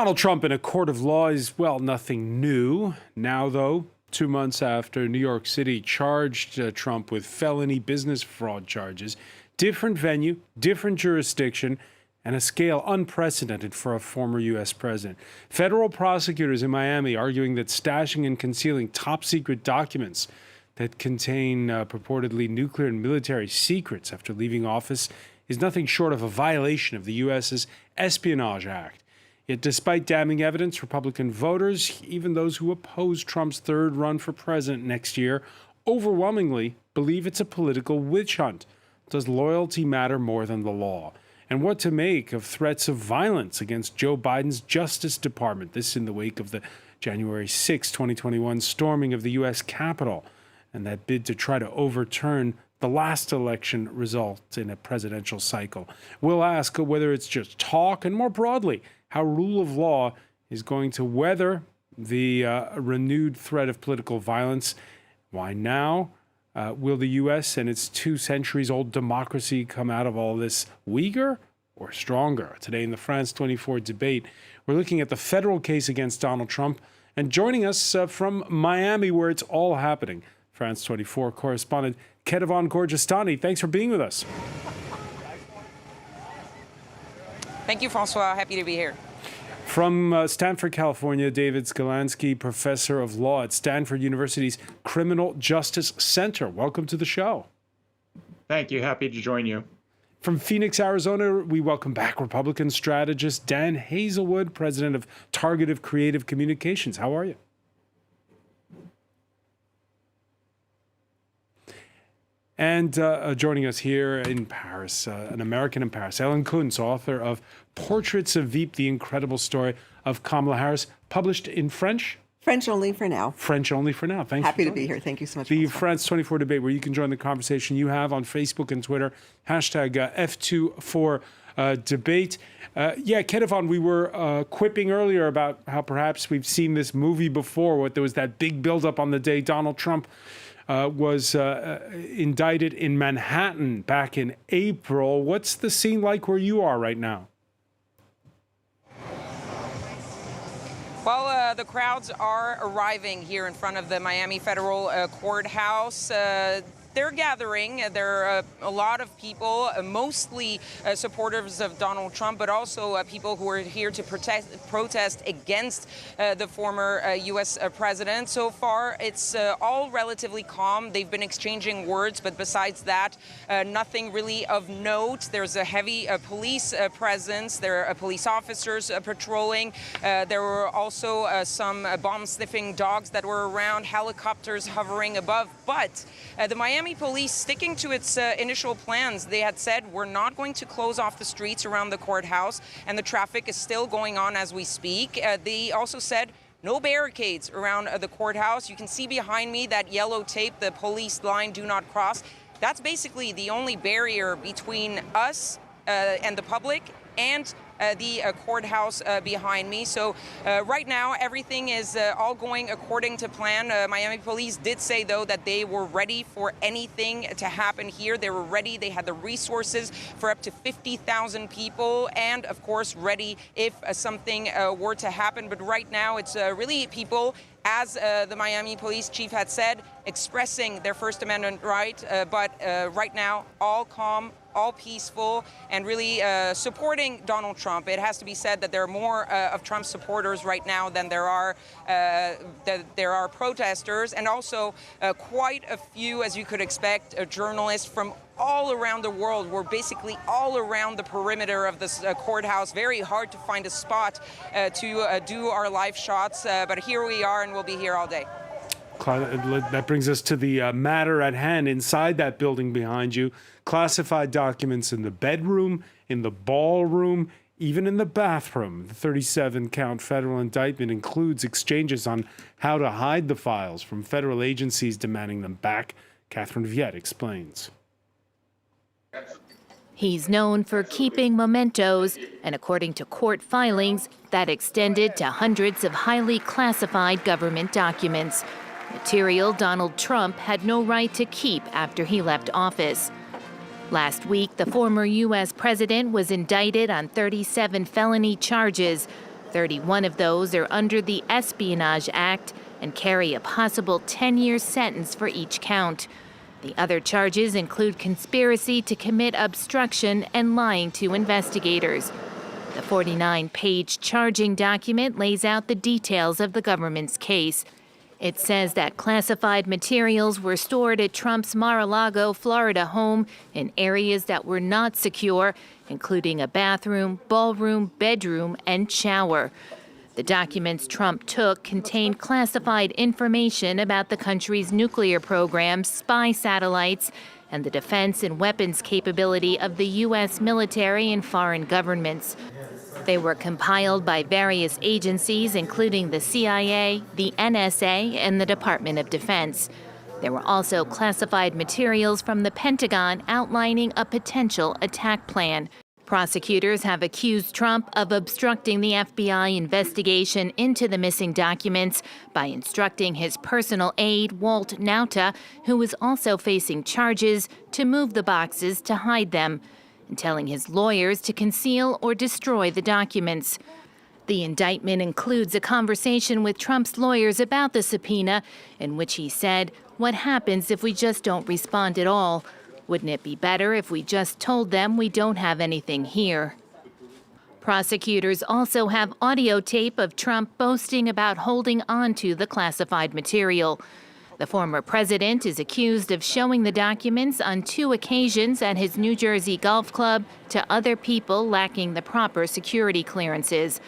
Donald Trump in a court of law is, well, nothing new. Now, though, 2 months after New York City charged Trump with felony business fraud charges, different venue, different jurisdiction, and a scale unprecedented for a former U.S. president. Federal prosecutors in Miami arguing that stashing and concealing top-secret documents that contain purportedly nuclear and military secrets after leaving office is nothing short of a violation of the U.S.'s Espionage Act. Yet despite damning evidence, Republican voters, even those who oppose Trump's third run for president next year, overwhelmingly believe it's a political witch hunt. Does loyalty matter more than the law? And what to make of threats of violence against Joe Biden's Justice Department? This in the wake of the January 6, 2021 storming of the U.S. Capitol and that bid to try to overturn the last election result in a presidential cycle. We'll ask whether it's just talk and, more broadly, how rule of law is going to weather the renewed threat of political violence. Why now? Will the U.S. and its 2 centuries-old democracy come out of all this weaker or stronger? Today in the France 24 debate, we're looking at the federal case against Donald Trump. And joining us from Miami, where it's all happening, France 24 correspondent Kerry Lake. Thanks for being with us. Thank you, Francois. Happy to be here. From Stanford, California, David Celesteinski, professor of law at Stanford University's Criminal Justice Center. Welcome to the show. Thank you. Happy to join you. From Phoenix, Arizona, we welcome back Republican strategist Dan Hazelwood, president of Targeted Creative Communications. How are you? And joining us here in Paris, an American in Paris, Helen Koontz, author of Portraits of Veep, the incredible story of Kamala Harris, published in French? French only for now. French only for now. Thanks. Happy to be here. Thank you so much. The France 24 debate, where you can join the conversation you have on Facebook and Twitter, hashtag F24debate. Kerry, we were quipping earlier about how perhaps we've seen this movie before. What there was that big buildup on the day Donald Trump was indicted in Manhattan back in April. What's the scene like where you are right now? Well, the crowds are arriving here in front of the Miami Federal Courthouse. They're gathering. There are a lot of people, mostly supporters of Donald Trump, but also people who are here to protest against the former U.S. president. So far, it's all relatively calm. They've been exchanging words, but besides that, nothing really of note. There's a heavy police presence. There are police officers patrolling. There were also some bomb-sniffing dogs that were around, helicopters hovering above. But the Miami police, sticking to its initial plans, they had said, we're not going to close off the streets around the courthouse, and the traffic is still going on as we speak. They also said no barricades around the courthouse. You can see behind me that yellow tape, the police line, do not cross. That's basically the only barrier between us and the public and the courthouse behind me. So right now, everything is all going according to plan. Miami police did say, though, that they were ready for anything to happen here. They were ready. They had the resources for up to 50,000 people and, of course, ready if something were to happen. But right now, it's really people, as the Miami police chief had said, expressing their First Amendment right. But right now, all calm, all peaceful, and really supporting Donald Trump. It has to be said that there are more of Trump's supporters right now than there are protesters, and also quite a few, as you could expect, journalists from all around the world. We're basically all around the perimeter of this courthouse. Very hard to find a spot to do our live shots, but here we are, and we'll be here all day. That brings us to the matter at hand. Inside that building behind you, classified documents in the bedroom, in the ballroom, even in the bathroom. The 37-count federal indictment includes exchanges on how to hide the files from federal agencies demanding them back. Catherine Viette explains. He's known for keeping mementos, and according to court filings, that extended to hundreds of highly classified government documents. Material Donald Trump had no right to keep after he left office. Last week, the former U.S. president was indicted on 37 felony charges. 31 of those are under the Espionage Act and carry a possible 10-year sentence for each count. The other charges include conspiracy to commit obstruction and lying to investigators. The 49-page charging document lays out the details of the government's case. It says that classified materials were stored at Trump's Mar-a-Lago, Florida home in areas that were not secure, including a bathroom, ballroom, bedroom, and shower. The documents Trump took contained classified information about the country's nuclear program, spy satellites, and the defense and weapons capability of the U.S. military and foreign governments. They were compiled by various agencies, including the CIA, the NSA, and the Department of Defense. There were also classified materials from the Pentagon outlining a potential attack plan. Prosecutors have accused Trump of obstructing the FBI investigation into the missing documents by instructing his personal aide, Walt Nauta, who was also facing charges, to move the boxes to hide them, and telling his lawyers to conceal or destroy the documents. The indictment includes a conversation with Trump's lawyers about the subpoena, in which he said, "What happens if we just don't respond at all? Wouldn't it be better if we just told them we don't have anything here?" Prosecutors also have audio tape of Trump boasting about holding on to the classified material. The former president is accused of showing the documents on 2 occasions at his New Jersey golf club to other people lacking the proper security clearances.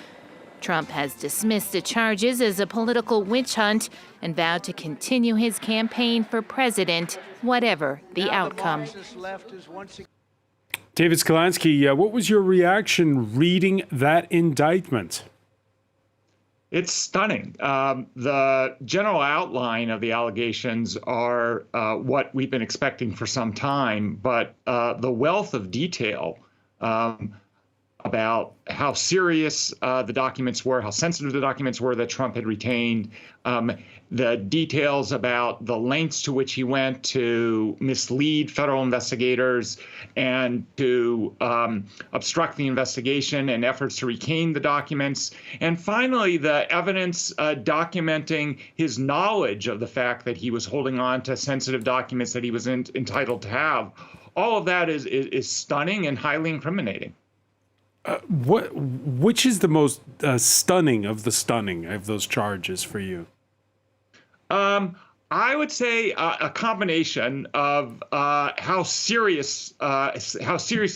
Trump has dismissed the charges as a political witch hunt and vowed to continue his campaign for president, whatever the outcome. David Celesteinski, what was your reaction reading that indictment? It's stunning. The general outline of the allegations are what we've been expecting for some time, but the wealth of detail about how serious the documents were, how sensitive the documents were that Trump had retained, the details about the lengths to which he went to mislead federal investigators and to obstruct the investigation and efforts to retain the documents. And finally, the evidence documenting his knowledge of the fact that he was holding on to sensitive documents that he was entitled to have. All of that is stunning and highly incriminating. Which is the most stunning of those charges for you? I would say a combination of how seriously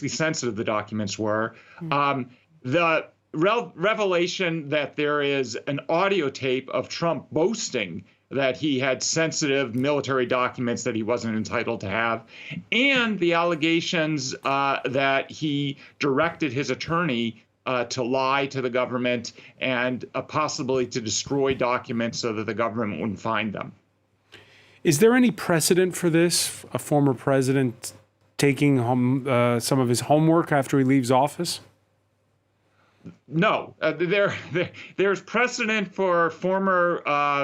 sensitive the documents were, the revelation that there is an audio tape of Trump boasting that he had sensitive military documents that he wasn't entitled to have, and the allegations that he directed his attorney to lie to the government and possibly to destroy documents so that the government wouldn't find them. Is there any precedent for this? A former president taking some of his homework after he leaves office? No, there's precedent for former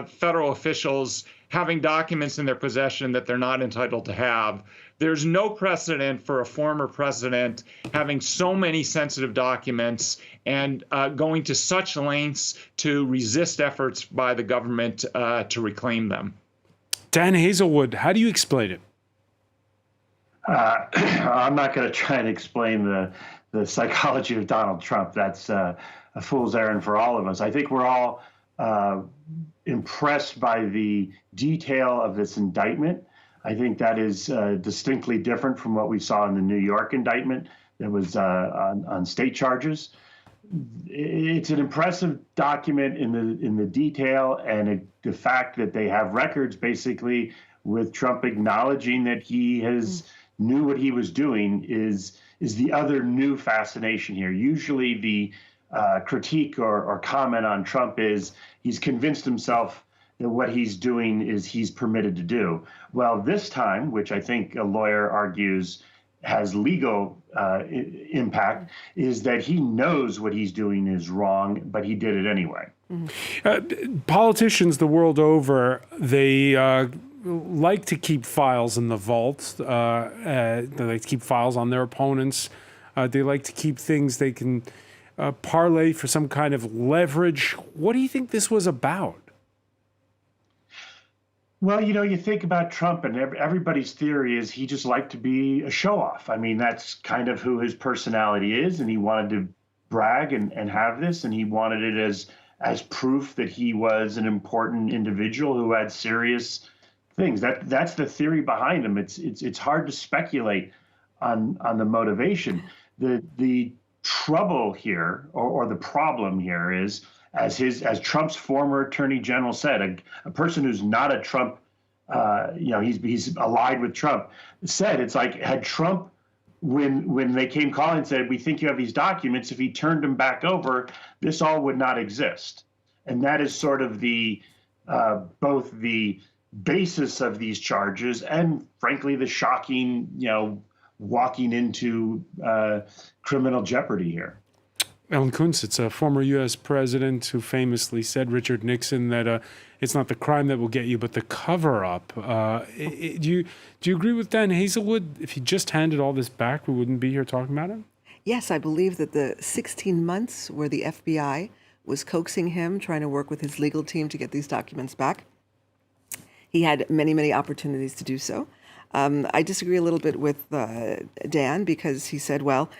federal officials having documents in their possession that they're not entitled to have. There's no precedent for a former president having so many sensitive documents and going to such lengths to resist efforts by the government to reclaim them. Dan Hazelwood, how do you explain it? I'm not going to try and explain the psychology of Donald Trump. That's a fool's errand for all of us. I think we're all impressed by the detail of this indictment. I think that is distinctly different from what we saw in the New York indictment that was on state charges. It's an impressive document in the detail and the fact that they have records basically with Trump acknowledging that he knew what he was doing is the other new fascination here. Usually the critique or comment on Trump is he's convinced himself that what he's doing is he's permitted to do. Well, this time, which I think a lawyer argues has legal impact, is that he knows what he's doing is wrong, but he did it anyway. Politicians the world over, they like to keep files in the vault. They like to keep files on their opponents. They like to keep things they can parlay for some kind of leverage. What do you think this was about? Well, you think about Trump, and everybody's theory is he just liked to be a show-off. I mean, that's kind of who his personality is, and he wanted to brag and have this, and he wanted it as proof that he was an important individual who had serious things. That's the theory behind him. It's hard to speculate on the motivation. The trouble here, or the problem here, is as Trump's former attorney general said, a person who's not a Trump, he's allied with Trump, said it's like had Trump, when they came calling and said, we think you have these documents, if he turned them back over, this all would not exist. And that is sort of both the basis of these charges and, frankly, the shocking, walking into criminal jeopardy here. Helen Koontz, it's a former U.S. president who famously said, Richard Nixon, that it's not the crime that will get you, but the cover-up. Do you agree with Dan Hazelwood? If he just handed all this back, we wouldn't be here talking about it? Yes, I believe that the 16 months where the FBI was coaxing him, trying to work with his legal team to get these documents back, he had many, many opportunities to do so. I disagree a little bit with Dan because he said, well,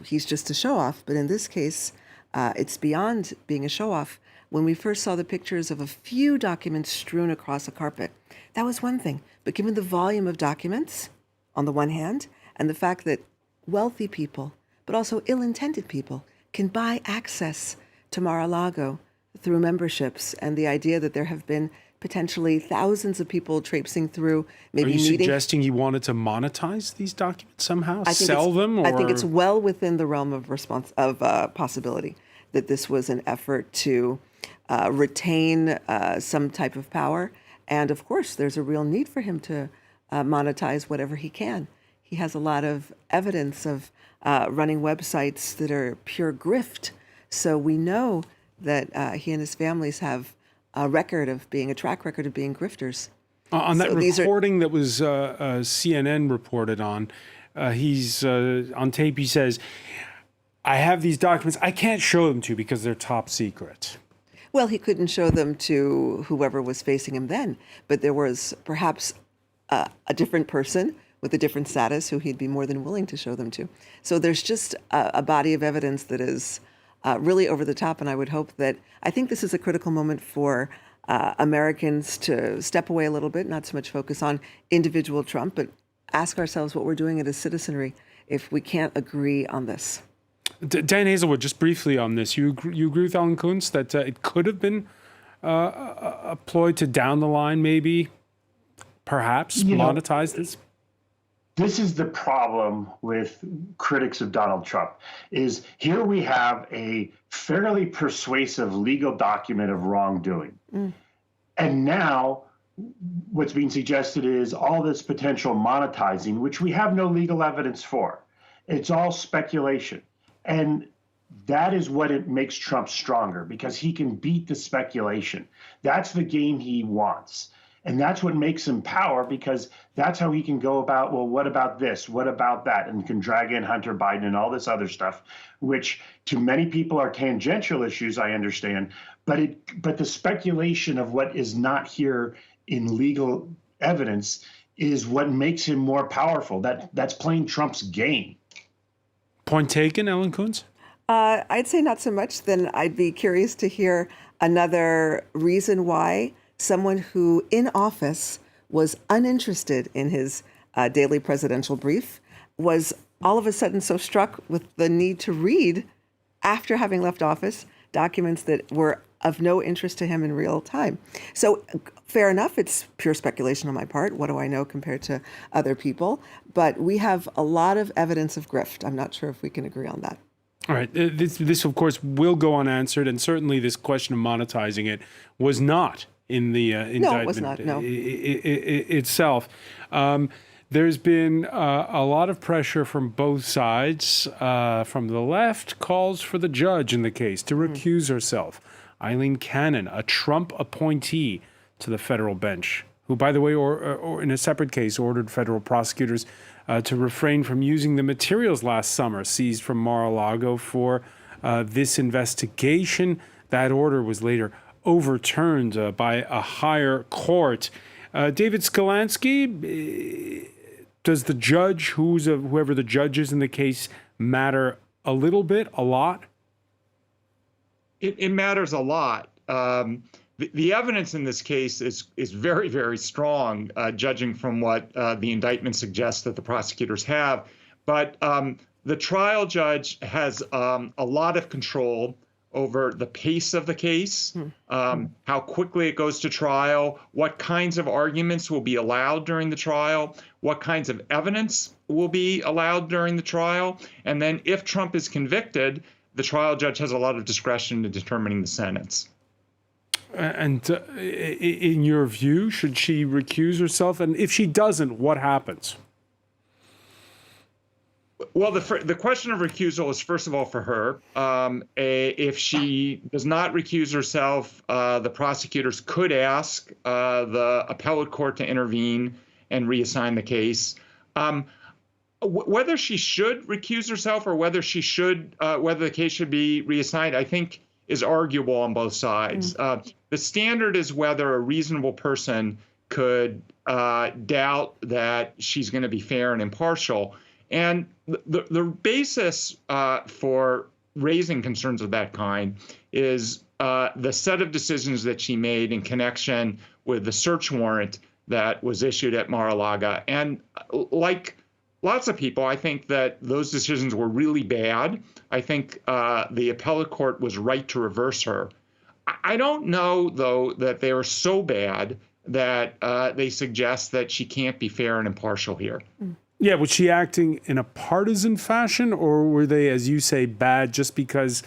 he's just a show-off. But in this case, it's beyond being a show-off. When we first saw the pictures of a few documents strewn across a carpet, that was one thing. But given the volume of documents, on the one hand, and the fact that wealthy people, but also ill-intended people, can buy access to Mar-a-Lago through memberships, and the idea that there have been potentially thousands of people traipsing through, maybe meeting. Are you meeting. Suggesting you wanted to monetize these documents somehow? Sell them? Or? I think it's well within the realm of possibility that this was an effort to retain some type of power. And of course, there's a real need for him to monetize whatever he can. He has a lot of evidence of running websites that are pure grift. So we know that he and his families have a track record of being grifters. On that reporting that was CNN reported on, he's on tape, he says, I have these documents. I can't show them to you because they're top secret. Well, he couldn't show them to whoever was facing him then, but there was perhaps a different person with a different status who he'd be more than willing to show them to. So there's just a body of evidence that is really over the top, and I think this is a critical moment for Americans to step away a little bit, not so much focus on individual Trump, but ask ourselves what we're doing as a citizenry if we can't agree on this. Dan Hazelwood, just briefly on this, you agree with Helen Koontz that it could have been a ploy to down the line, maybe, perhaps, monetize this? This is the problem with critics of Donald Trump, is here we have a fairly persuasive legal document of wrongdoing. And now what's being suggested is all this potential monetizing, which we have no legal evidence for. It's all speculation. And that is what it makes Trump stronger, because he can beat the speculation. That's the game he wants. And that's what makes him power, because that's how he can go about, well, what about this? What about that? And can drag in Hunter Biden and all this other stuff, which to many people are tangential issues, I understand. But the speculation of what is not here in legal evidence is what makes him more powerful. That's playing Trump's game. Point taken, Helen Koontz? I'd say not so much. Then I'd be curious to hear another reason why someone who in office was uninterested in his daily presidential brief was all of a sudden so struck with the need to read, after having left office, documents that were of no interest to him in real time. So fair enough, it's pure speculation on my part. What do I know compared to other people? But we have a lot of evidence of grift. I'm not sure if we can agree on that. All right. This, of course, will go unanswered. And certainly this question of monetizing it was not in the indictment. No, it was not, no. Itself. There's been a lot of pressure from both sides. From the left, calls for the judge in the case to recuse herself. Eileen Cannon, a Trump appointee to the federal bench, who, by the way, or in a separate case, ordered federal prosecutors to refrain from using the materials last summer seized from Mar-a-Lago for this investigation. That order was later overturned by a higher court. David Celesteinski, does the judge, whoever the judge is in the case, matter a little bit, a lot? It matters a lot. The evidence in this case is very, very strong, judging from what the indictment suggests that the prosecutors have. But the trial judge has a lot of control over the pace of the case, how quickly it goes to trial, what kinds of arguments will be allowed during the trial, what kinds of evidence will be allowed during the trial. And then if Trump is convicted, the trial judge has a lot of discretion in determining the sentence. And in your view, should she recuse herself? And if she doesn't, what happens? Well, the question of recusal is, first of all, for her. If she does not recuse herself, the prosecutors could ask the appellate court to intervene and reassign the case. Whether she should recuse herself or whether the case should be reassigned, I think is arguable on both sides. The standard is whether a reasonable person could doubt that she's going to be fair and impartial. And the basis for raising concerns of that kind is the set of decisions that she made in connection with the search warrant that was issued at Mar-a-Lago. And like lots of people, I think that those decisions were really bad. I think the appellate court was right to reverse her. I don't know, though, that they are so bad that they suggest that she can't be fair and impartial here. Yeah, was she acting in a partisan fashion, or were they, as you say, bad just because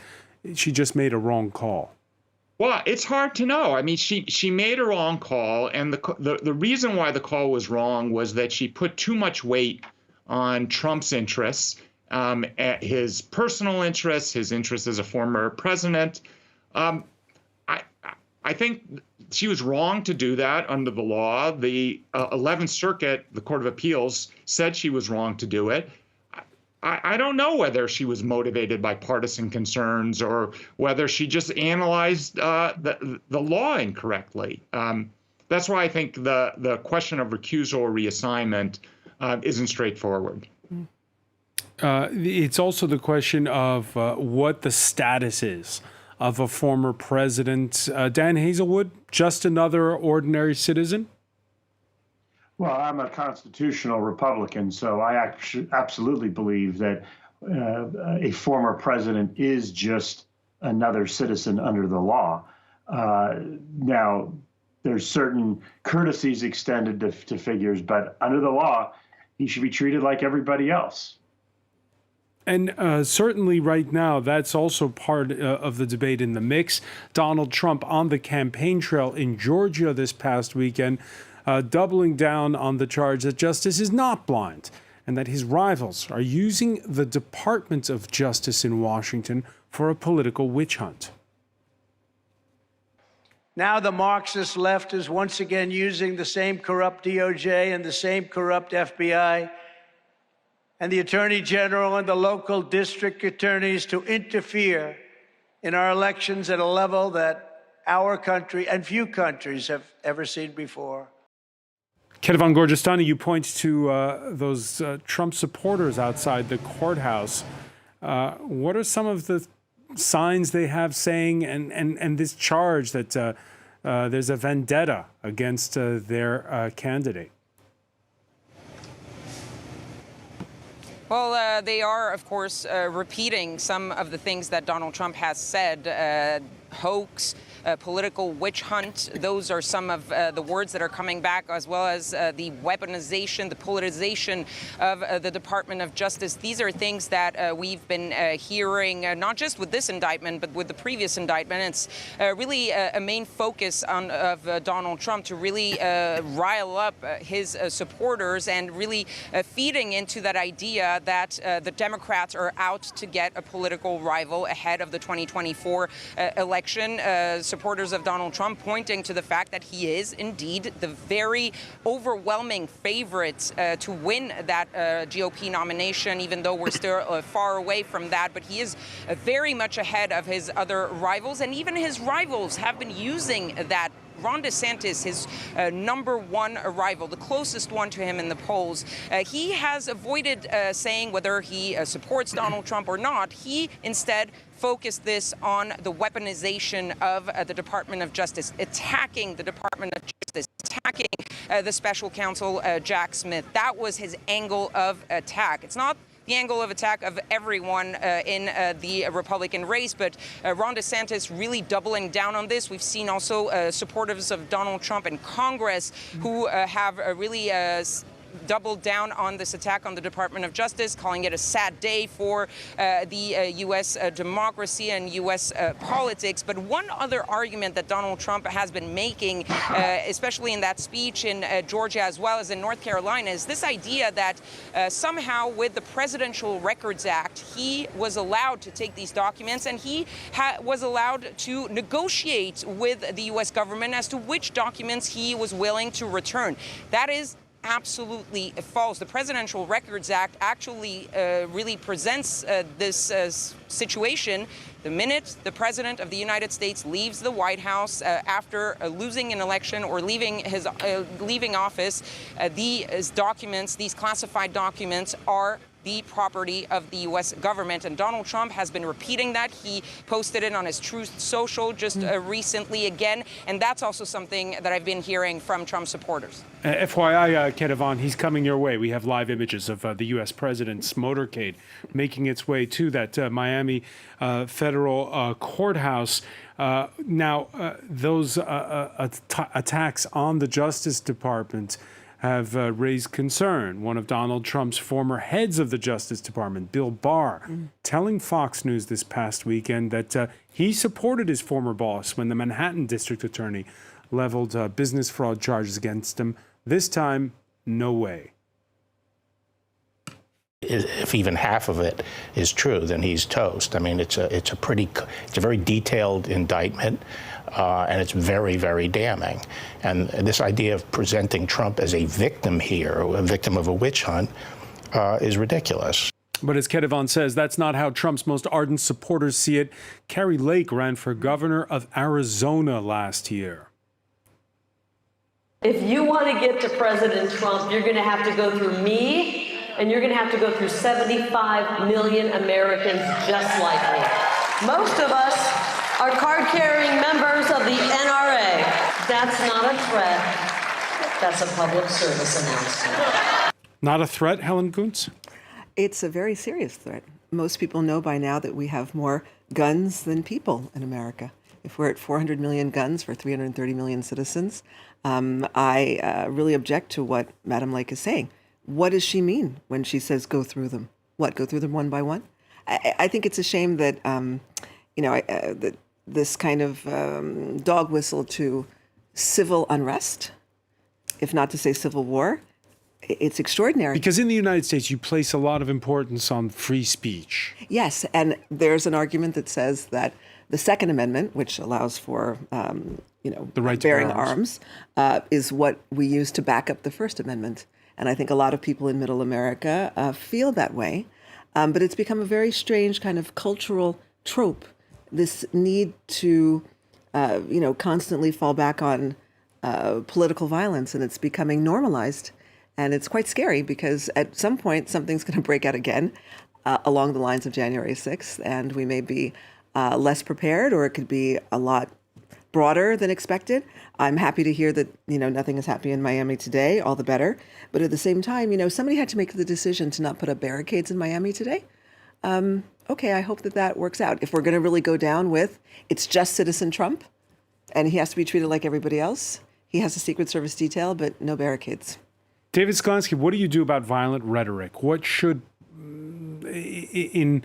she just made a wrong call? Well, it's hard to know. I mean, she made a wrong call, and the reason why the call was wrong was that she put too much weight on Trump's interests, his personal interests, his interests as a former president. I think she was wrong to do that under the law. The 11th Circuit, the Court of Appeals, said she was wrong to do it. I don't know whether she was motivated by partisan concerns or whether she just analyzed the law incorrectly. That's why I think the question of recusal or reassignment isn't straightforward. It's also the question of what the status is of a former president. Dan Hazelwood, just another ordinary citizen? Well, I'm a constitutional Republican, so I actually absolutely believe that a former president is just another citizen under the law. Now, there's certain courtesies extended to figures, but under the law, he should be treated like everybody else. And certainly right now, that's also part of the debate in the mix. Donald Trump on the campaign trail in Georgia this past weekend, doubling down on the charge that justice is not blind and that his rivals are using the Department of Justice in Washington for a political witch hunt. Now the Marxist left is once again using the same corrupt DOJ and the same corrupt FBI and the Attorney General and the local district attorneys to interfere in our elections at a level that our country and few countries have ever seen before. Ketevan Gorgestani, you point to those Trump supporters outside the courthouse. What are some of the signs they have saying, and this charge that there's a vendetta against their candidate? Well, they are, of course, repeating some of the things that Donald Trump has said. Hoax, political witch hunt. Those are some of the words that are coming back, as well as the weaponization, the politicization of the Department of Justice. These are things that we've been hearing, not just with this indictment, but with the previous indictment. It's really a main focus of Donald Trump to really rile up his supporters and really feeding into that idea that the Democrats are out to get a political rival ahead of the 2024 election. supporters of Donald Trump, pointing to the fact that he is indeed the very overwhelming favorite to win that GOP nomination, even though we're still far away from that. But he is very much ahead of his other rivals, and even his rivals have been using that. Ron DeSantis, his number one rival, the closest one to him in the polls, he has avoided saying whether he supports Donald Trump or not. He instead focused this on the weaponization of the Department of Justice, attacking the Department of Justice, attacking the special counsel, Jack Smith. That was his angle of attack. It's not the angle of attack of everyone in the Republican race, but Ron DeSantis really doubling down on this. We've seen also supporters of Donald Trump in Congress who have really doubled down on this attack on the Department of Justice, calling it a sad day for the U.S. democracy and U.S. politics. But one other argument that Donald Trump has been making, especially in that speech in Georgia as well as in North Carolina, is this idea that somehow with the Presidential Records Act, he was allowed to take these documents and he was allowed to negotiate with the U.S. government as to which documents he was willing to return. That is absolutely false. The Presidential Records Act actually really presents this situation. The minute the President of the United States leaves the White House after losing an election or leaving office, these documents, these classified documents, are the property of the U.S. government. And Donald Trump has been repeating that. He posted it on his Truth Social just recently again. And that's also something that I've been hearing from Trump supporters. FYI, Kedevan, he's coming your way. We have live images of the U.S. president's motorcade making its way to that Miami federal courthouse. Now, those attacks on the Justice Department have raised concern. One of Donald Trump's former heads of the Justice Department, Bill Barr, telling Fox News this past weekend that he supported his former boss when the Manhattan district attorney leveled business fraud charges against him. This time, no way. If even half of it is true, then he's toast. I mean, it's a very detailed indictment, and it's very, very damning. And this idea of presenting Trump as a victim here, a victim of a witch hunt, is ridiculous. But as Kedevan says, that's not how Trump's most ardent supporters see it. Kerry Lake ran for governor of Arizona last year. If you want to get to President Trump, you're going to have to go through me. And you're going to have to go through 75 million Americans just like me. Most of us are card-carrying members of the NRA. That's not a threat. That's a public service announcement. Not a threat, Helen Koontz? It's a very serious threat. Most people know by now that we have more guns than people in America. If we're at 400 million guns for 330 million citizens, I really object to what Madam Lake is saying. What does she mean when she says go through them? What, go through them one by one? I think it's a shame that, that this kind of dog whistle to civil unrest, if not to say civil war, it's extraordinary. Because in the United States, you place a lot of importance on free speech. Yes, and there's an argument that says that the Second Amendment, which allows for the right to bearing arms, is what we use to back up the First Amendment. And I think a lot of people in Middle America feel that way. But it's become a very strange kind of cultural trope, this need to, constantly fall back on political violence. And it's becoming normalized. And it's quite scary because at some point, something's going to break out again along the lines of January 6th. And we may be less prepared, or it could be a lot broader than expected. I'm happy to hear that, nothing is happening in Miami today, all the better. But at the same time, somebody had to make the decision to not put up barricades in Miami today. Okay, I hope that works out. If we're going to really go down with, it's just Citizen Trump, and he has to be treated like everybody else. He has a Secret Service detail, but no barricades. David Celesteinski, what do you do about violent rhetoric? What should, is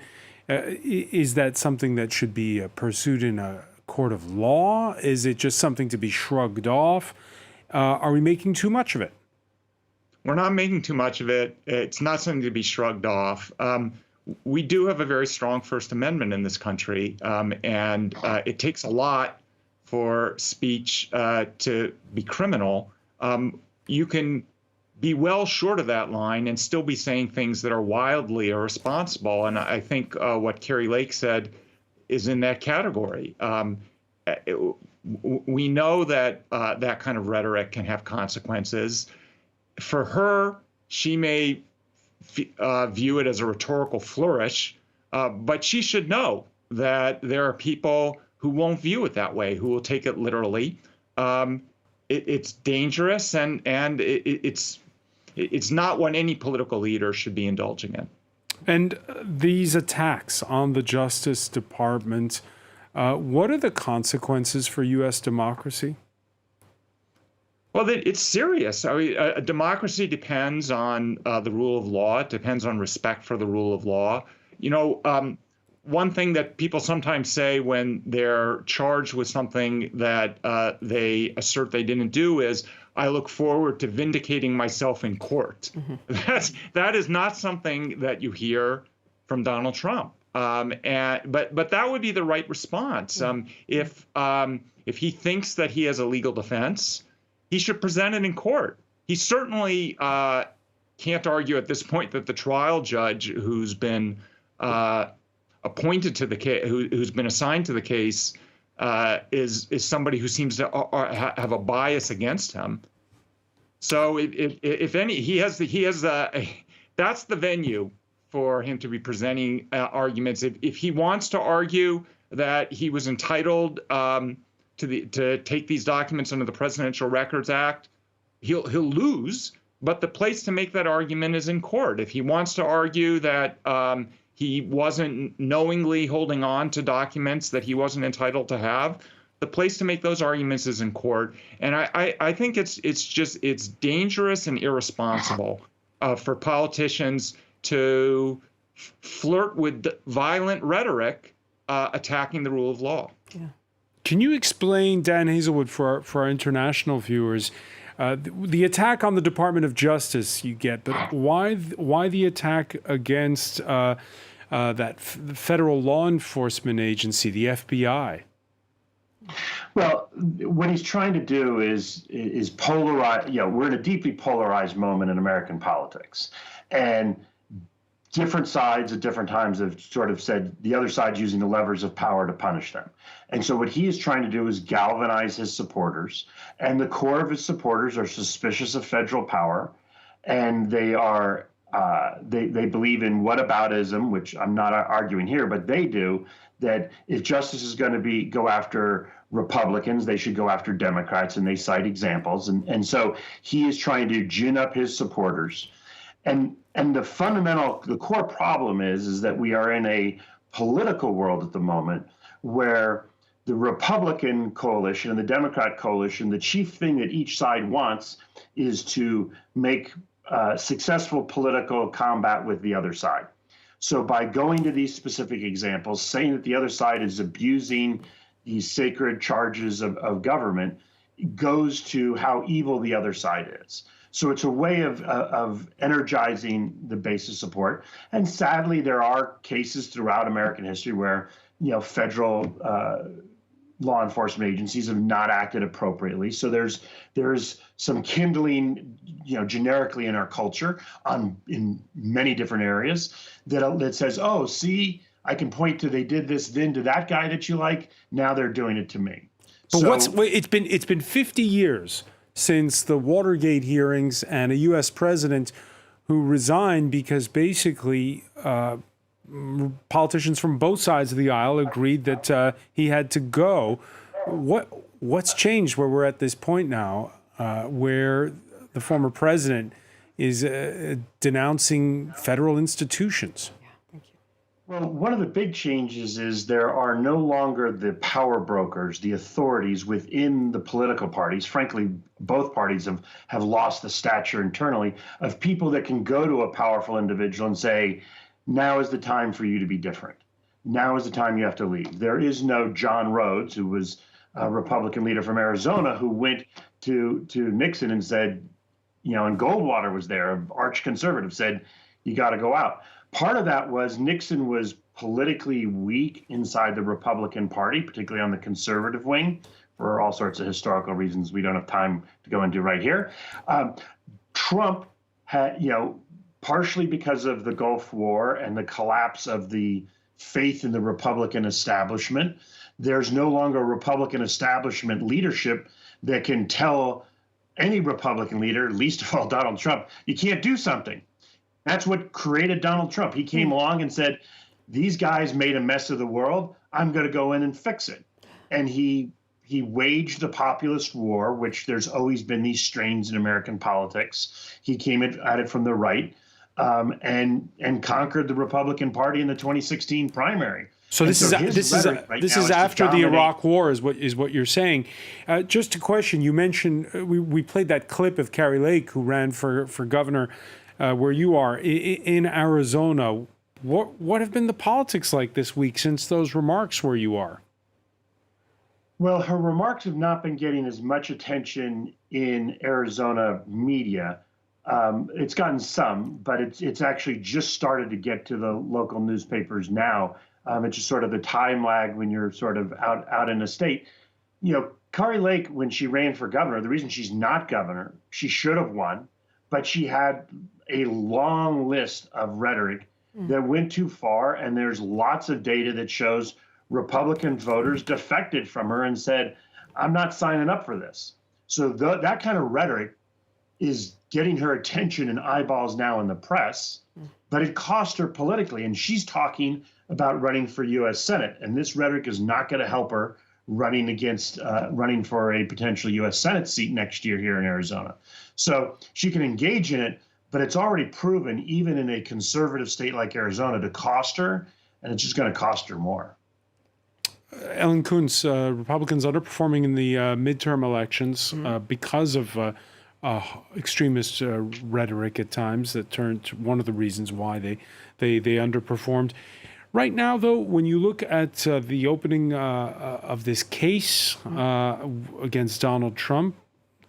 that something that should be pursued in a court of law? Is it just something to be shrugged off? Are we making too much of it? We're not making too much of it. It's not something to be shrugged off. We do have a very strong First Amendment in this country, and it takes a lot for speech to be criminal, you can be well short of that line and still be saying things that are wildly irresponsible. And I think what Kerry Lake said is in that category. We know that that kind of rhetoric can have consequences. For her, she may view it as a rhetorical flourish, but she should know that there are people who won't view it that way, who will take it literally. It's dangerous, and it's not what any political leader should be indulging in. And these attacks on the Justice Department, what are the consequences for U.S. democracy? Well, it's serious. I mean, a democracy depends on the rule of law. It depends on respect for the rule of law. You know, one thing that people sometimes say when they're charged with something that they assert they didn't do is, I look forward to vindicating myself in court. Mm-hmm. That is not something that you hear from Donald Trump. But that would be the right response. If he thinks that he has a legal defense, he should present it in court. He certainly can't argue at this point that the trial judge who's been appointed to the case, who's been assigned to the case, is somebody who seems to have a bias against him. So if any, that's the venue for him to be presenting arguments. If he wants to argue that he was entitled to take these documents under the Presidential Records Act, he'll lose. But the place to make that argument is in court. If he wants to argue that he wasn't knowingly holding on to documents that he wasn't entitled to have, the place to make those arguments is in court. And I think it's dangerous and irresponsible for politicians to flirt with violent rhetoric attacking the rule of law. Yeah. Can you explain, Dan Hazelwood, for our international viewers, the attack on the Department of Justice you get, but why the attack against that federal law enforcement agency, the FBI? Well, what he's trying to do is polarize. You know, we're in a deeply polarized moment in American politics, and different sides at different times have sort of said the other side's using the levers of power to punish them. And so what he is trying to do is galvanize his supporters, and the core of his supporters are suspicious of federal power, and they are they believe in whataboutism, which I'm not arguing here, but they do, that if justice is going to go after Republicans, they should go after Democrats, and they cite examples. And so he is trying to gin up his supporters. And the core problem is that we are in a political world at the moment where the Republican coalition and the Democrat coalition, the chief thing that each side wants is to make successful political combat with the other side. So by going to these specific examples, saying that the other side is abusing these sacred charges of government, goes to how evil the other side is. So it's a way of energizing the base of support. And sadly, there are cases throughout American history where, you know, federal law enforcement agencies have not acted appropriately. So there's some kindling, you know, generically in our culture in many different areas that says, oh, see, I can point to they did this then to that guy that you like. Now they're doing it to me. But it's been 50 years since the Watergate hearings and a U.S. president who resigned because basically politicians from both sides of the aisle agreed that he had to go. What's changed where we're at this point now where the former president is denouncing federal institutions? Well, one of the big changes is there are no longer the power brokers, the authorities within the political parties. Frankly, both parties have lost the stature internally of people that can go to a powerful individual and say, now is the time for you to be different. Now is the time you have to leave. There is no John Rhodes, who was a Republican leader from Arizona, who went to Nixon and said, you know, and Goldwater was there, an arch conservative, said, you got to go out. Part of that was Nixon was politically weak inside the Republican Party, particularly on the conservative wing, for all sorts of historical reasons we don't have time to go into right here. Trump had, partially because of the Gulf War and the collapse of the faith in the Republican establishment, there's no longer a Republican establishment leadership that can tell any Republican leader, least of all Donald Trump, you can't do something. That's what created Donald Trump. He came along and said, these guys made a mess of the world. I'm going to go in and fix it. And he waged the populist war, which there's always been these strains in American politics. He came at it from the right and conquered the Republican Party in the 2016 primary. So this is after the Iraq War, is what you're saying. Just a question: you mentioned we played that clip of Kerry Lake, who ran for governor where you are in Arizona. What have been the politics like this week since those remarks where you are? Well, her remarks have not been getting as much attention in Arizona media. It's gotten some, but it's actually just started to get to the local newspapers now. It's just sort of the time lag when you're sort of out in a state. Kerry Lake, when she ran for governor, the reason she's not governor, she should have won, but she had a long list of rhetoric that went too far. And there's lots of data that shows Republican voters defected from her and said, I'm not signing up for this. So that kind of rhetoric is getting her attention and eyeballs now in the press, but it cost her politically. And she's talking about running for U.S. Senate. And this rhetoric is not going to help her running for a potential U.S. Senate seat next year here in Arizona. So she can engage in it, but it's already proven, even in a conservative state like Arizona, to cost her, and it's just going to cost her more. Helen Koontz, Republicans underperforming in the midterm elections because of extremist rhetoric at times that turned to one of the reasons why they underperformed. Right now, though, when you look at the opening of this case against Donald Trump,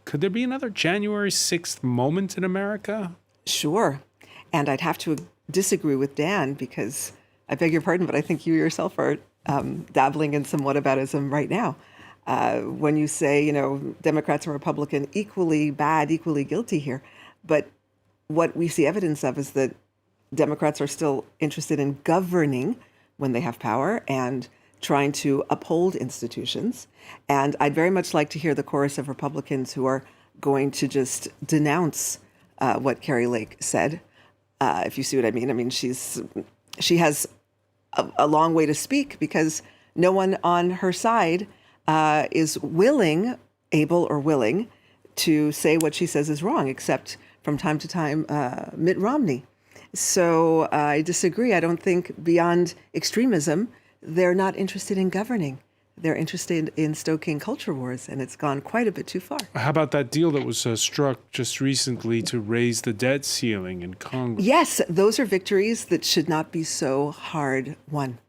could there be another January 6th moment in America? Sure. And I'd have to disagree with Dan because, I beg your pardon, but I think you yourself are dabbling in some whataboutism right now. When you say, Democrats and Republicans equally bad, equally guilty here. But what we see evidence of is that Democrats are still interested in governing when they have power and trying to uphold institutions. And I'd very much like to hear the chorus of Republicans who are going to just denounce what Kerry Lake said, if you see what I mean. I mean, she has a long way to speak because no one on her side is able or willing to say what she says is wrong, except from time to time Mitt Romney. So I disagree. I don't think beyond extremism, they're not interested in governing. They're interested in stoking culture wars, and it's gone quite a bit too far. How about that deal that was struck just recently to raise the debt ceiling in Congress? Yes, those are victories that should not be so hard won.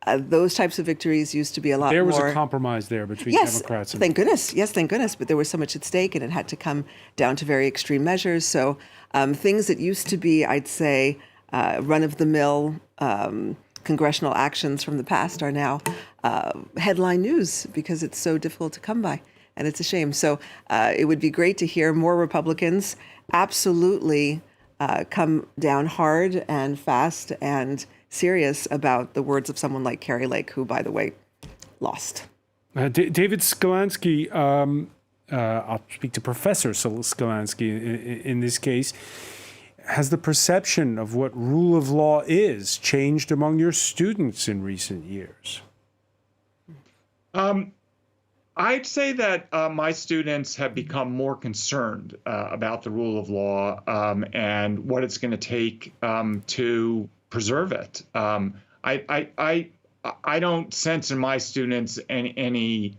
Those types of victories used to be a lot more... There was a compromise there between Democrats and... Thank goodness. Yes, thank goodness. But there was so much at stake, and it had to come down to very extreme measures. So things that used to be, I'd say, run-of-the-mill congressional actions from the past are now headline news because it's so difficult to come by. And it's a shame. So it would be great to hear more Republicans absolutely come down hard and fast and serious about the words of someone like Kerry Lake, who, by the way, lost. David Celesteinski, I'll speak to Professor Celesteinski in this case. Has the perception of what rule of law is changed among your students in recent years? I'd say that my students have become more concerned about the rule of law and what it's going to take to preserve it. I don't sense in my students any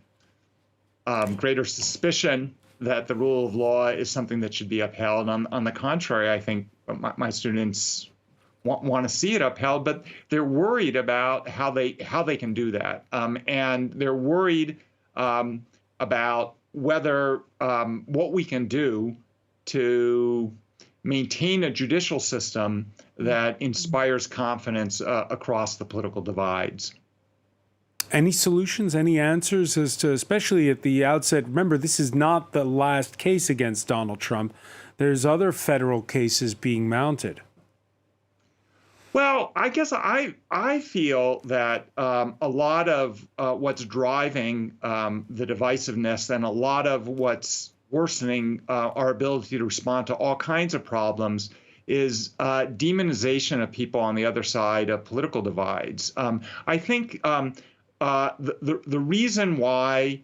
greater suspicion that the rule of law is something that should be upheld. On the contrary, I think my students want to see it upheld, but they're worried about how they can do that, and they're worried about whether what we can do to maintain a judicial system that inspires confidence across the political divides. Any solutions, any answers as to, especially at the outset? Remember, this is not the last case against Donald Trump. There's other federal cases being mounted. Well, I guess I feel that a lot of what's driving the divisiveness and a lot of what's worsening our ability to respond to all kinds of problems is demonization of people on the other side of political divides. I think the reason why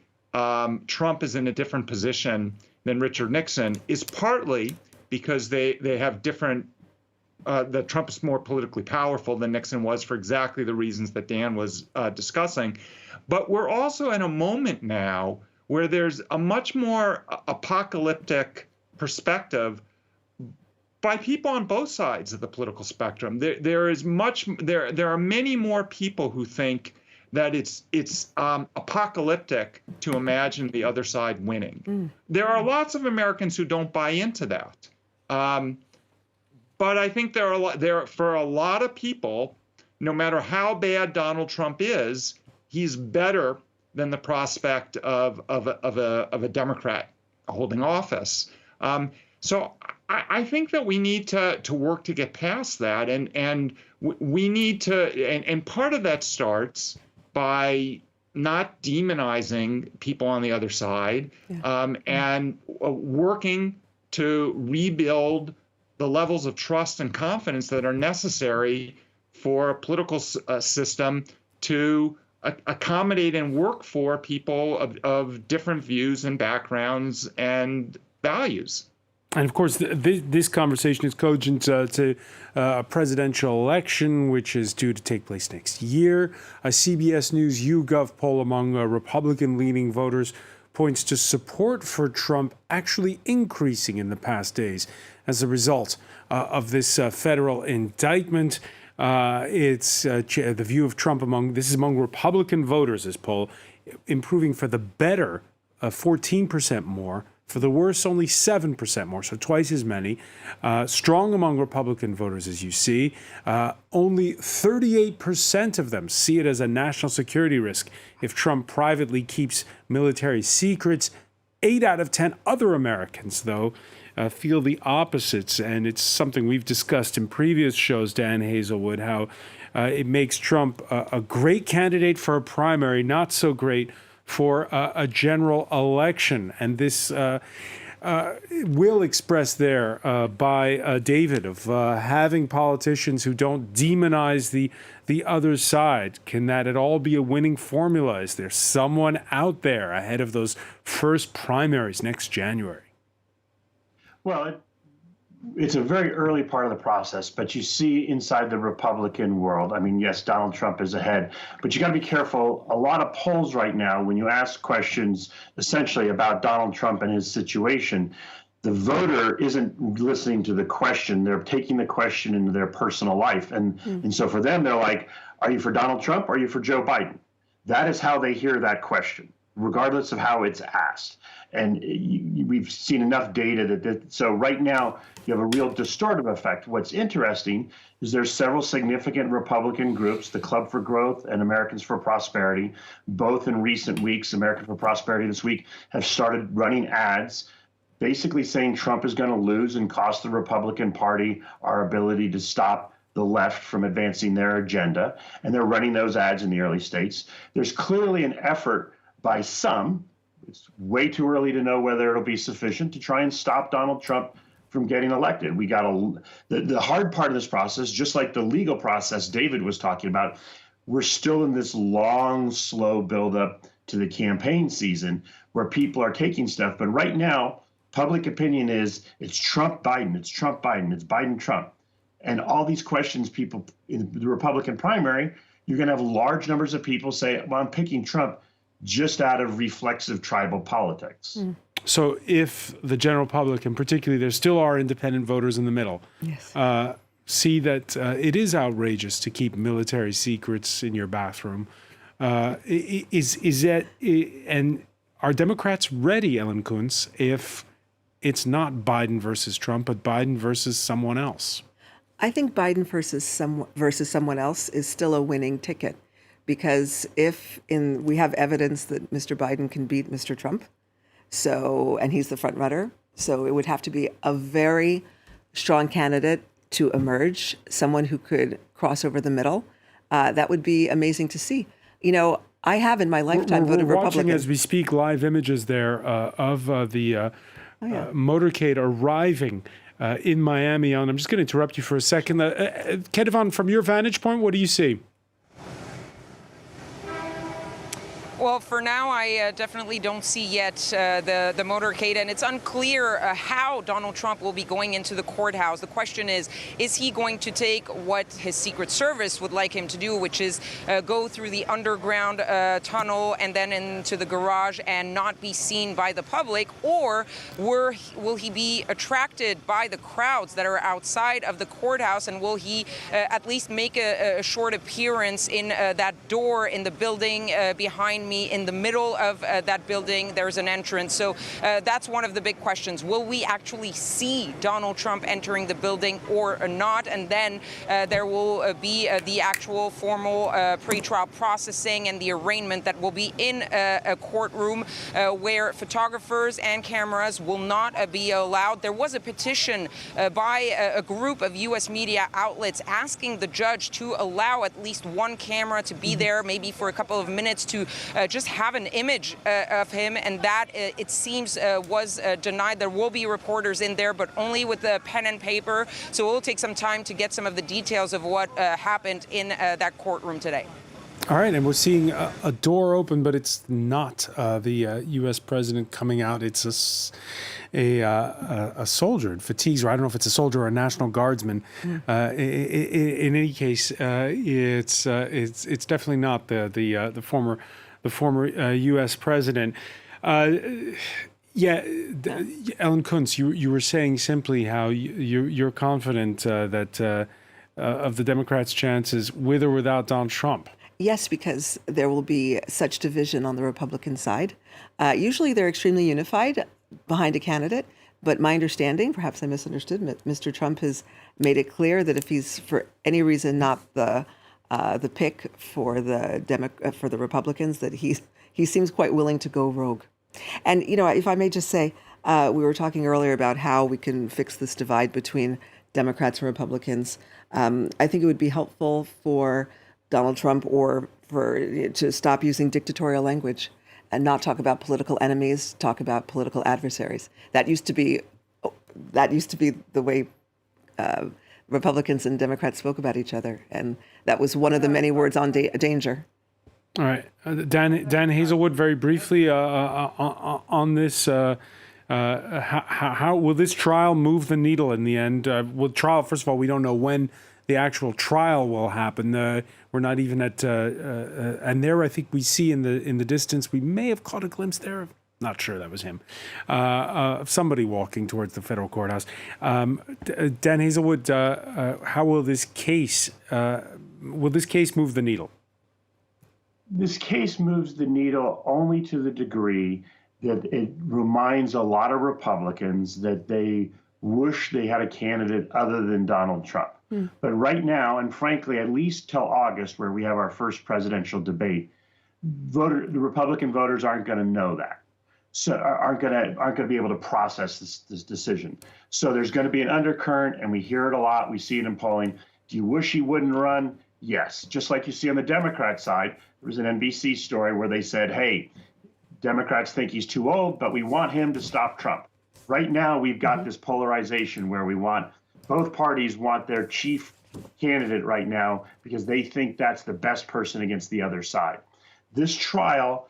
Trump is in a different position than Richard Nixon is partly because they have different. That Trump is more politically powerful than Nixon was for exactly the reasons that Dan was discussing. But we're also in a moment now where there's a much more apocalyptic perspective by people on both sides of the political spectrum. There are many more people who think that it's apocalyptic to imagine the other side winning. There are lots of Americans who don't buy into that. But I think for a lot of people, no matter how bad Donald Trump is, he's better than the prospect of a Democrat holding office. So I think that we need to work to get past that, and we need to, and part of that starts by not demonizing people on the other side, and working to rebuild the levels of trust and confidence that are necessary for a political system to accommodate and work for people of different views and backgrounds and values. And of course, this conversation is cogent to a presidential election, which is due to take place next year. A CBS News YouGov poll among Republican-leaning voters points to support for Trump actually increasing in the past days as a result of this federal indictment. It's the view of Trump among Republican voters, this poll, improving for the better 14% more, for the worse only 7% more, so twice as many. Strong among Republican voters, as you see. Only 38% of them see it as a national security risk if Trump privately keeps military secrets. 8 out of 10 other Americans, though, feel the opposites, and it's something we've discussed in previous shows, Dan Hazelwood, how it makes Trump a great candidate for a primary, not so great for a general election. And this will express there by David of having politicians who don't demonize the other side. Can that at all be a winning formula? Is there someone out there ahead of those first primaries next January? Well, it's a very early part of the process, but you see inside the Republican world, I mean, yes, Donald Trump is ahead, but you got to be careful. A lot of polls right now, when you ask questions essentially about Donald Trump and his situation, the voter isn't listening to the question. They're taking the question into their personal life. And so for them, they're like, are you for Donald Trump or are you for Joe Biden? That is how they hear that question, regardless of how it's asked. And we've seen enough data that so right now you have a real distortive effect. What's interesting is there's several significant Republican groups, the Club for Growth and Americans for Prosperity, both in recent weeks, American for Prosperity this week, have started running ads basically saying Trump is going to lose and cost the Republican Party our ability to stop the left from advancing their agenda. And they're running those ads in the early states. There's clearly an effort by some, it's way too early to know whether it'll be sufficient, to try and stop Donald Trump from getting elected. We got the hard part of this process, just like the legal process David was talking about, we're still in this long, slow buildup to the campaign season where people are taking stuff. But right now, public opinion is it's Trump, Biden, it's Trump, Biden, it's Biden, Trump. And all these questions, people in the Republican primary, you're going to have large numbers of people say, well, I'm picking Trump just out of reflexive tribal politics. So if the general public, and particularly there still are independent voters in the middle, see that it is outrageous to keep military secrets in your bathroom, is that, and are Democrats ready, Helen Koontz, if it's not Biden versus Trump, but Biden versus someone else? I think Biden versus someone else is still a winning ticket, because we have evidence that Mr. Biden can beat Mr. Trump, and he's the front runner, so it would have to be a very strong candidate to emerge, someone who could cross over the middle. That would be amazing to see. I have in my lifetime voted We're Republican. watching as we speak live images there of the motorcade arriving in Miami. And I'm just going to interrupt you for a second. Kedevan, from your vantage point, what do you see? Well, for now, I definitely don't see yet the motorcade, and it's unclear how Donald Trump will be going into the courthouse. The question is he going to take what his Secret Service would like him to do, which is go through the underground tunnel and then into the garage and not be seen by the public, or will he be attracted by the crowds that are outside of the courthouse, and will he at least make a short appearance in that door in the building behind me? In the middle of that building, there's an entrance. So that's one of the big questions. Will we actually see Donald Trump entering the building or not? And then there will be the actual formal pretrial processing and the arraignment that will be in a courtroom where photographers and cameras will not be allowed. There was a petition by a group of U.S. media outlets asking the judge to allow at least one camera to be there, maybe for a couple of minutes, to just have an image of him, and that it seems was denied. There will be reporters in there, but only with the pen and paper. So it will take some time to get some of the details of what happened in that courtroom today. All right, and we're seeing a door open, but it's not the U.S. president coming out. It's a soldier in fatigues, or I don't know if it's a soldier or a National Guardsman. In any case, it's definitely not the former U.S. president. Helen Koontz, you were saying simply how you're confident that of the Democrats' chances with or without Donald Trump. Yes, because there will be such division on the Republican side. Usually they're extremely unified behind a candidate, but my understanding, perhaps I misunderstood, Mr. Trump has made it clear that if he's for any reason not the pick for the Republicans, that he seems quite willing to go rogue. And if I may just say, we were talking earlier about how we can fix this divide between Democrats and Republicans. I think it would be helpful for Donald Trump to stop using dictatorial language and not talk about political enemies, talk about political adversaries. That used to be the way Republicans and Democrats spoke about each other, and that was one of the many words on danger. All right, Dan Hazelwood, very briefly on this. How will this trial move the needle in the end? First of all, we don't know when the actual trial will happen. We're not even at, and there I think we see in the distance, we may have caught a glimpse there. Not sure that was him. Somebody walking towards the federal courthouse. Dan Hazelwood, how will this case move the needle? This case moves the needle only to the degree that it reminds a lot of Republicans that they wish they had a candidate other than Donald Trump. But right now, and frankly, at least till August, where we have our first presidential debate, the Republican voters aren't going to know that. So aren't going to be able to process this decision. So there's going to be an undercurrent, and we hear it a lot. We see it in polling. Do you wish he wouldn't run? Yes. Just like you see on the Democrat side, there was an NBC story where they said, hey, Democrats think he's too old, but we want him to stop Trump. Right now, we've got this polarization where both parties want their chief candidate right now because they think that's the best person against the other side. This trial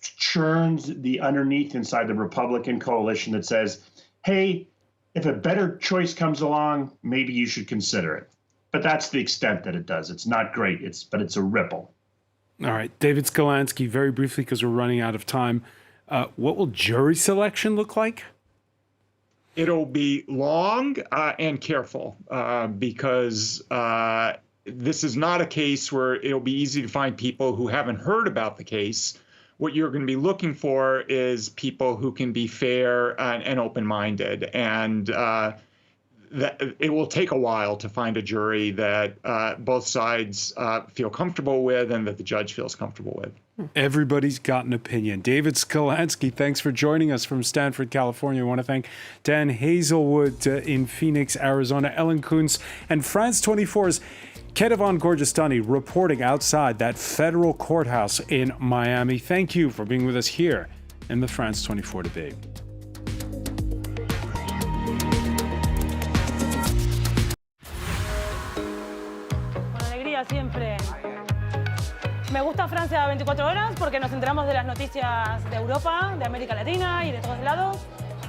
churns the underneath inside the Republican coalition that says, hey, if a better choice comes along, maybe you should consider it. But that's the extent that it does. It's not great, but it's a ripple. All right, David Celesteinski, very briefly because we're running out of time. What will jury selection look like? It'll be long and careful because this is not a case where it'll be easy to find people who haven't heard about the case. What you're going to be looking for is people who can be fair and open-minded. And that it will take a while to find a jury that both sides feel comfortable with and that the judge feels comfortable with. Everybody's got an opinion. David Celesteinski, thanks for joining us from Stanford, California. I want to thank Dan Hazelwood in Phoenix, Arizona, Helen Koontz, and France 24's Kedevan Gorgestani reporting outside that federal courthouse in Miami. Thank you for being with us here in the France 24 debate. Con alegría siempre. Me gusta Francia 24 horas porque nos enteramos de las noticias de Europa, de América Latina y de todos lados.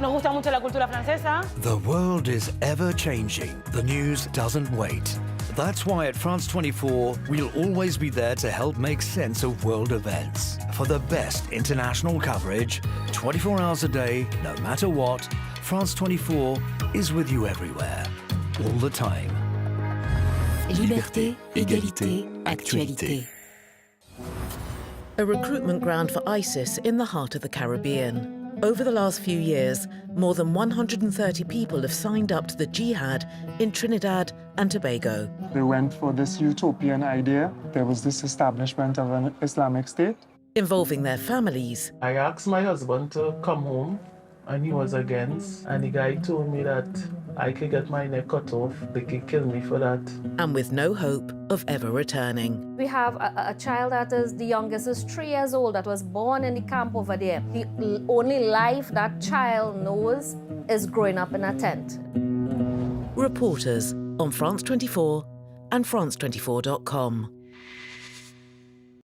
Nos gusta mucho la cultura francesa. The world is ever changing. The news doesn't wait. That's why at France 24, we'll always be there to help make sense of world events. For the best international coverage, 24 hours a day, no matter what, France 24 is with you everywhere, all the time. Liberté, égalité, actualité. A recruitment ground for ISIS in the heart of the Caribbean. Over the last few years, more than 130 people have signed up to the jihad in Trinidad and Tobago. They went for this utopian idea. There was this establishment of an Islamic State. Involving their families. I asked my husband to come home and he was against. And the guy told me that I could get my neck cut off. They could kill me for that. And with no hope of ever returning. We have a child that is, the youngest is 3 years old, that was born in the camp over there. The only life that child knows is growing up in a tent. Reporters on France 24 and France24.com.